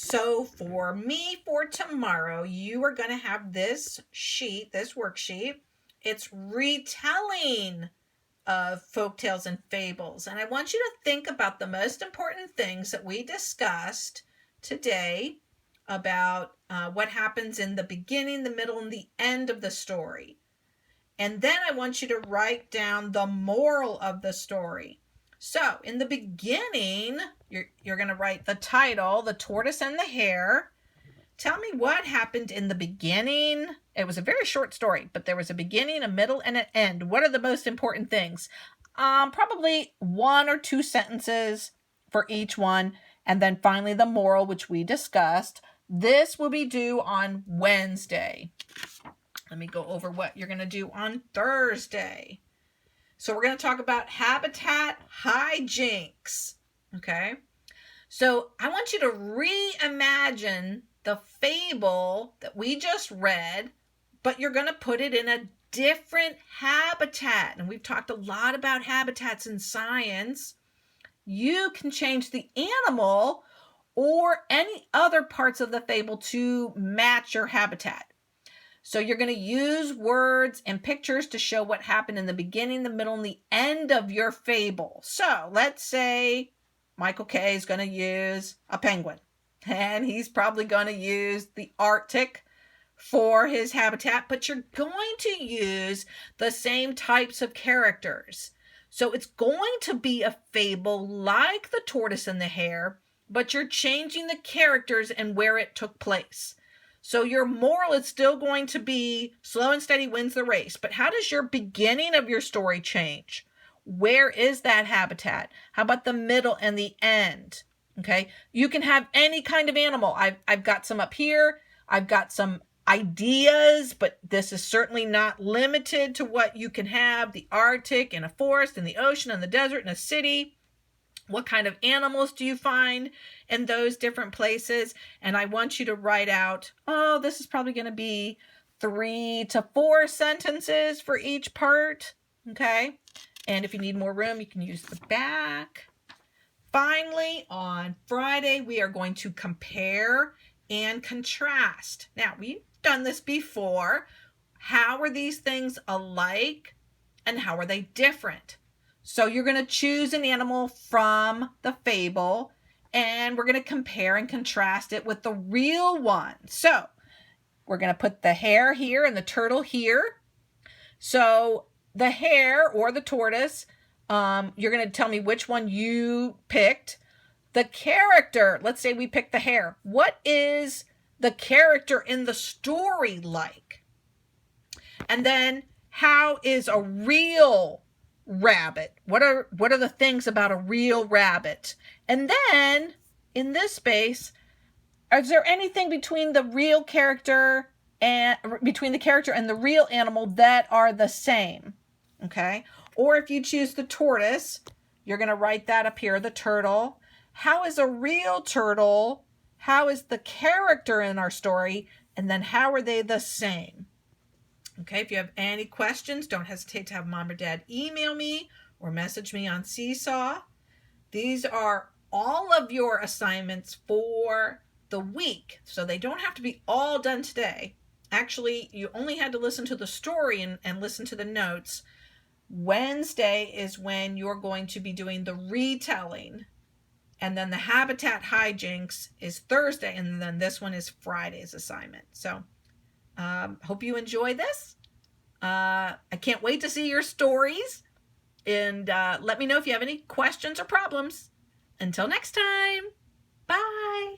So for me, for tomorrow, you are going to have this sheet, this worksheet. It's retelling of folktales and fables. And I want you to think about the most important things that we discussed today about what happens in the beginning, the middle, and the end of the story. And then I want you to write down the moral of the story. So in the beginning, you're going to write the title, The Tortoise and the Hare. Tell me what happened in the beginning. It was a very short story, but there was a beginning, a middle, and an end. What are the most important things? Probably 1 or 2 sentences for each one. And then finally the moral, which we discussed. This will be due on Wednesday. Let me go over what you're going to do on Thursday. So we're going to talk about habitat hijinks. Okay. So I want you to reimagine the fable that we just read, but you're going to put it in a different habitat. And we've talked a lot about habitats in science. You can change the animal or any other parts of the fable to match your habitat. So you're going to use words and pictures to show what happened in the beginning, the middle, and the end of your fable. So let's say Michael K is going to use a penguin, and he's probably going to use the Arctic for his habitat, but you're going to use the same types of characters. So it's going to be a fable like The Tortoise and the Hare, but you're changing the characters and where it took place. So your moral is still going to be slow and steady wins the race. But how does your beginning of your story change? Where is that habitat? How about the middle and the end? Okay, you can have any kind of animal. I've got some up here. I've got some ideas, but this is certainly not limited to what you can have. The Arctic, in a forest, in the ocean, in the desert, in a city. What kind of animals do you find in those different places? And I want you to write out, this is probably going to be 3 to 4 sentences for each part. Okay. And if you need more room, you can use the back. Finally, on Friday, we are going to compare and contrast. Now, we've done this before. How are these things alike and how are they different? So you're going to choose an animal from the fable and we're going to compare and contrast it with the real one. So we're going to put the hare here and the turtle here. So the hare or the tortoise, you're going to tell me which one you picked. The character, let's say we picked the hare. What is the character in the story like? And then how is a real rabbit? What are the things about a real rabbit? And then in this space, is there anything between the real character and between the character and the real animal that are the same? Okay. Or if you choose the tortoise, you're going to write that up here, the turtle. How is a real turtle? How is the character in our story? And then how are they the same? Okay, if you have any questions, don't hesitate to have mom or dad email me or message me on Seesaw. These are all of your assignments for the week, so they don't have to be all done today. Actually, you only had to listen to the story and listen to the notes. Wednesday is when you're going to be doing the retelling, and then the habitat hijinks is Thursday, and then this one is Friday's assignment. So hope you enjoy this. I can't wait to see your stories. And let me know if you have any questions or problems. Until next time. Bye.